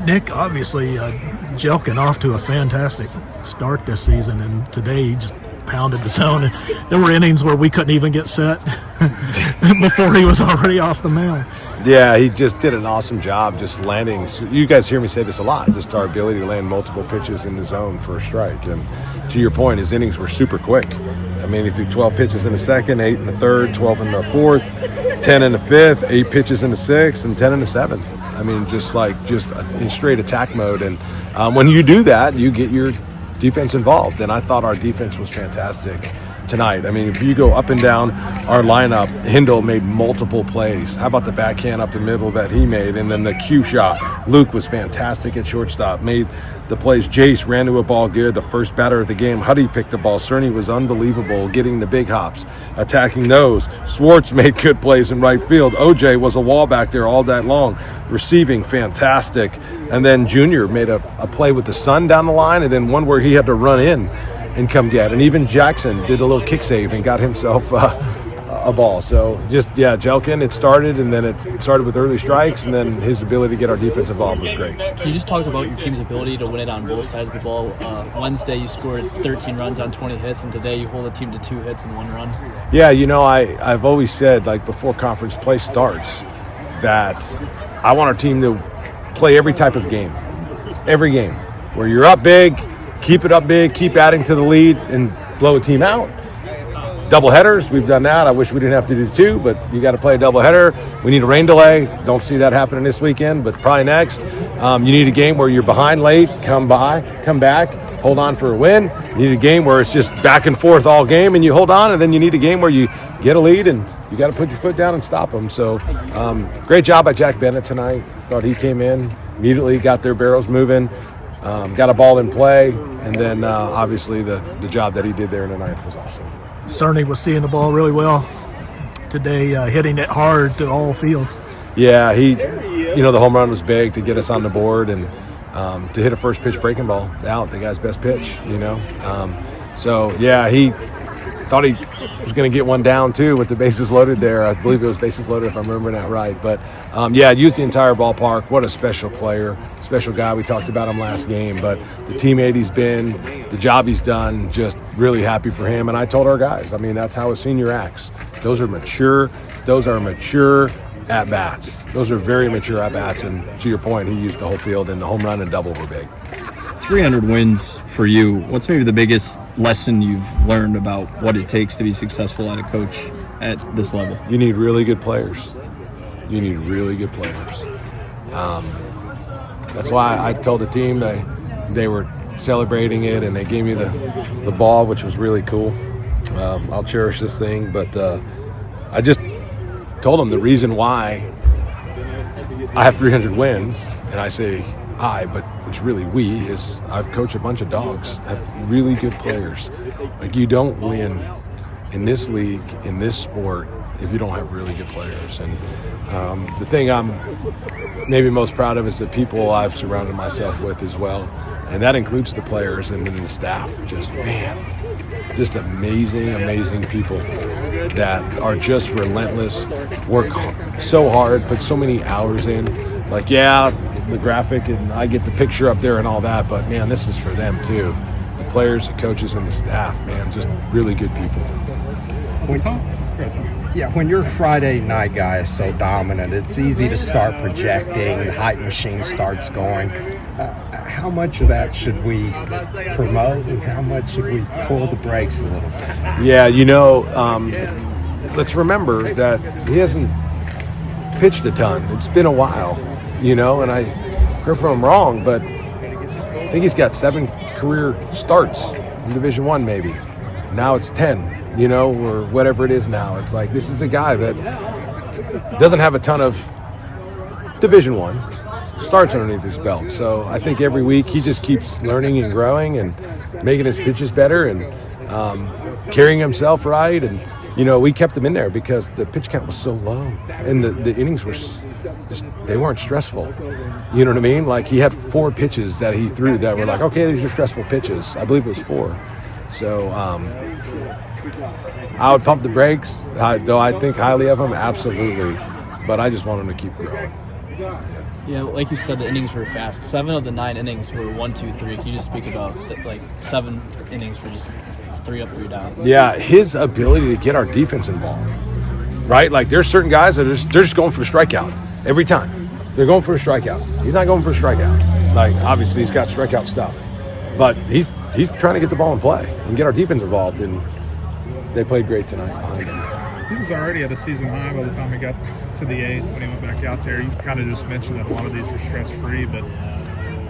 Nick, obviously, Jelkin off to a fantastic start this season, and today he just pounded the zone. And there were innings where we couldn't even get set before he was already off the mound. Yeah, he just did an awesome job just landing. So you guys hear me say this a lot, just our ability to land multiple pitches in the zone for a strike. And to your point, his innings were super quick. I mean, he threw 12 pitches in the second, 8 in the third, 12 in the fourth, 10 in the fifth, 8 pitches in the sixth, and 10 in the seventh. I mean, just in straight attack mode. And when you do that, you get your defense involved. And I thought our defense was fantastic tonight. I mean, if you go up and down our lineup, Hindle made multiple plays. How about the backhand up the middle that he made? And then the cue shot. Luke was fantastic at shortstop, made the plays. Jace ran to a ball good. The first batter of the game, Huddy picked the ball. Cerny was unbelievable, getting the big hops, attacking those. Swartz made good plays in right field. OJ was a wall back there all that long, receiving fantastic. And then Junior made a play with the sun down the line, and then one where he had to run in and come get. And even Jackson did a little kick save and got himself a ball. So just, Jelkin, it started, and then it started with early strikes, and then his ability to get our defense involved was great. You just talked about your team's ability to win it on both sides of the ball. Wednesday you scored 13 runs on 20 hits, and today you hold the team to 2 hits and 1 run. Yeah, I've always said, before conference play starts, that I want our team to play every type of game. Every game. Where you're up big, keep it up big, keep adding to the lead, and blow a team out. Double headers, we've done that. I wish we didn't have to do 2, but you got to play a double header. We need a rain delay. Don't see that happening this weekend, but probably next. You need a game where you're behind late, come back, hold on for a win. You need a game where it's just back and forth all game and you hold on, and then you need a game where you get a lead and you got to put your foot down and stop them. So great job by Jack Bennett tonight. Thought he came in, immediately got their barrels moving, got a ball in play, and then obviously the job that he did there in the ninth was awesome. Cerny was seeing the ball really well today, hitting it hard to all field. Yeah, the home run was big to get us on the board, and to hit a first pitch breaking ball out, the guy's best pitch, he thought he was going to get one down too with the bases loaded there. I believe it was bases loaded if I'm remembering that right. But used the entire ballpark. What a special player, special guy. We talked about him last game, but the teammate he's been, the job he's done, just really happy for him. And I told our guys, that's how a senior acts. Those are mature at-bats. Those are very mature at-bats. And to your point, he used the whole field, and the home run and double were big. 300 wins for you. What's maybe the biggest lesson you've learned about what it takes to be successful at a coach at this level? You need really good players. That's why I told the team they were celebrating it, and they gave me the ball, which was really cool. I'll cherish this thing, but I just told them the reason why I have 300 wins, and I say but it's really we, is I've coached a bunch of dogs, I have really good players. You don't win in this league, in this sport, if you don't have really good players. And the thing I'm maybe most proud of is the people I've surrounded myself with as well, and that includes the players and then the staff. Just amazing people that are just relentless, work so hard, put so many hours in. The graphic, and I get the picture up there and all that, but man, this is for them too. The players, the coaches, and the staff, man, just really good people. When your Friday night guy is so dominant, it's easy to start projecting, the hype machine starts going. How much of that should we promote, and how much should we pull the brakes a little bit? Yeah, let's remember that he hasn't pitched a ton. It's been a while. And I correct if I'm wrong, but I think he's got 7 career starts in Division I maybe. Now it's 10, or whatever it is now. It's this is a guy that doesn't have a ton of Division I starts underneath his belt. So I think every week he just keeps learning and growing and making his pitches better and carrying himself right. And, we kept him in there because the pitch count was so low and the innings were they weren't stressful. You know what I mean? He had 4 pitches that he threw that were okay, these are stressful pitches. I believe it was 4. So I would pump the brakes, though I think highly of him, absolutely. But I just want him to keep growing. Yeah, like you said, the innings were fast. 7 of the 9 innings were 1, 2, 3. Can you just speak about like 7 innings were just 3 up, 3 down? Yeah, his ability to get our defense involved, right? Like there's certain guys that they're just going for a strikeout every time. They're going for a strikeout. He's not going for a strikeout. Like obviously he's got strikeout stuff, but he's trying to get the ball in play and get our defense involved. And they played great tonight behind him. He was already at a season high by the time he got to the 8th when he went back out there. You kind of just mentioned that a lot of these were stress-free, but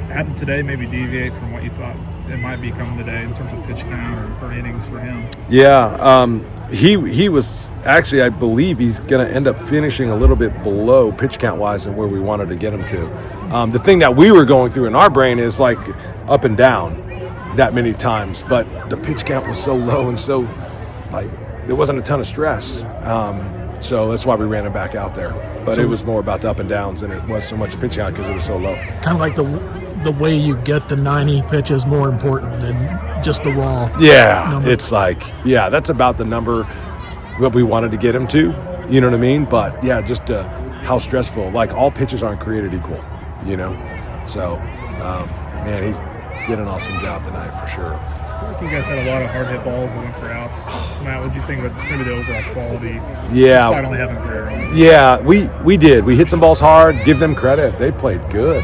hadn't today maybe deviate from what you thought it might become today in terms of pitch count or innings for him? Yeah, he was actually, I believe he's going to end up finishing a little bit below pitch count-wise than where we wanted to get him to. The thing that we were going through in our brain is like up and down that many times, but the pitch count was so low and so like there wasn't a ton of stress, so that's why we ran him back out there. But it was more about the up and downs than it was so much pitch out because it was so low. Kind of like the way you get the 90 pitch is more important than just the raw. Yeah, number. It's like, yeah, that's about the number what we wanted to get him to. You know what I mean? But yeah, just how stressful. Like all pitches aren't created equal. You know, so man, he's did an awesome job tonight for sure. I feel like you guys had a lot of hard hit balls that went for outs. Matt, what do you think about just maybe the overall quality? Yeah. Despite only having 3 runs. Yeah, we did. We hit some balls hard. Give them credit. They played good.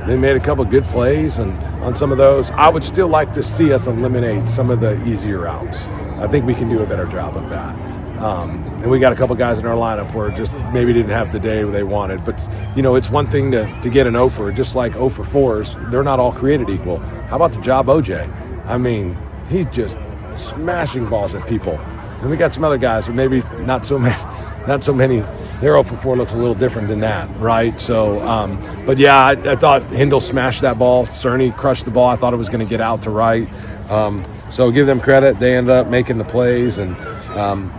They made a couple good plays, and on some of those, I would still like to see us eliminate some of the easier outs. I think we can do a better job of that. And we got a couple guys in our lineup where just maybe didn't have the day they wanted. But, you know, it's one thing to get an 0 for, just like 0 for 4s. They're not all created equal. How about the job OJ? I mean, he's just smashing balls at people. And we got some other guys, but maybe not so many. Their 0 for 4 looks a little different than that, right? So, but yeah, I thought Hindle smashed that ball. Cerny crushed the ball. I thought it was going to get out to right. So give them credit. They ended up making the plays. And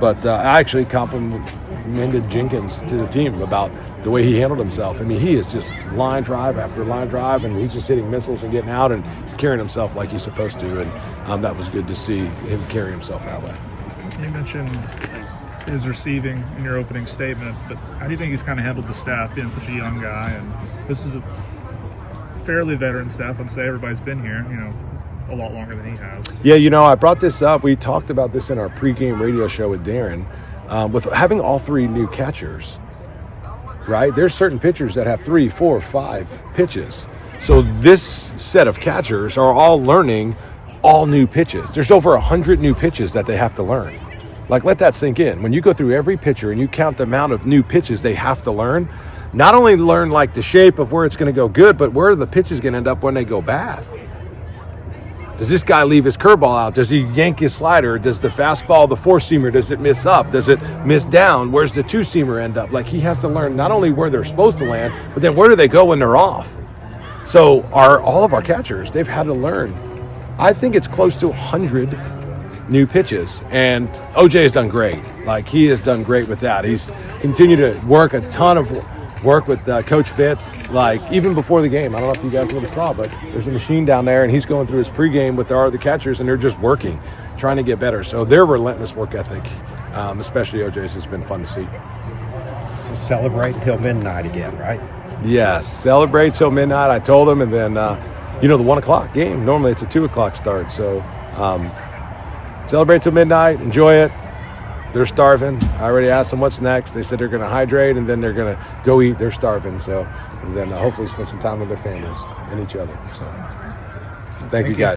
but I actually complimented Jenkins to the team about the way he handled himself. I mean, he is just line drive after line drive, and he's just hitting missiles and getting out, and he's carrying himself like he's supposed to. And that was good to see him carry himself that way. You mentioned his receiving in your opening statement, but how do you think he's kind of handled the staff, being such a young guy? And this is a fairly veteran staff. I'd say everybody's been here, you know, a lot longer than he has. Yeah, you know, I brought this up. We talked about this in our pregame radio show with Darren, with having all 3 new catchers, right? There's certain pitchers that have 3, 4, 5 pitches. So this set of catchers are all learning all new pitches. There's over 100 new pitches that they have to learn. Like, let that sink in. When you go through every pitcher and you count the amount of new pitches they have to learn, not only learn like the shape of where it's going to go good, but where are the pitches going to end up when they go bad? Does this guy leave his curveball out? Does he yank his slider? Does the fastball, the 4-seamer, does it miss up? Does it miss down? Where's the 2-seamer end up? Like, he has to learn not only where they're supposed to land, but then where do they go when they're off? So all of our catchers, they've had to learn. I think it's close to 100 new pitches, and OJ has done great. Like, he has done great with that. He's continued to work a ton of work with Coach Fitz, like even before the game. I don't know if you guys would have saw, but there's a machine down there, and he's going through his pregame with the catchers, and they're just working, trying to get better. So their relentless work ethic, especially OJ's, has been fun to see. So celebrate until midnight again, right? Yes, celebrate till midnight. I told him, and then the 1 o'clock game. Normally it's a 2 o'clock start, so celebrate till midnight. Enjoy it. They're starving. I already asked them what's next. They said they're going to hydrate and then they're going to go eat. They're starving. So, and then hopefully spend some time with their families and each other. So, thank you guys.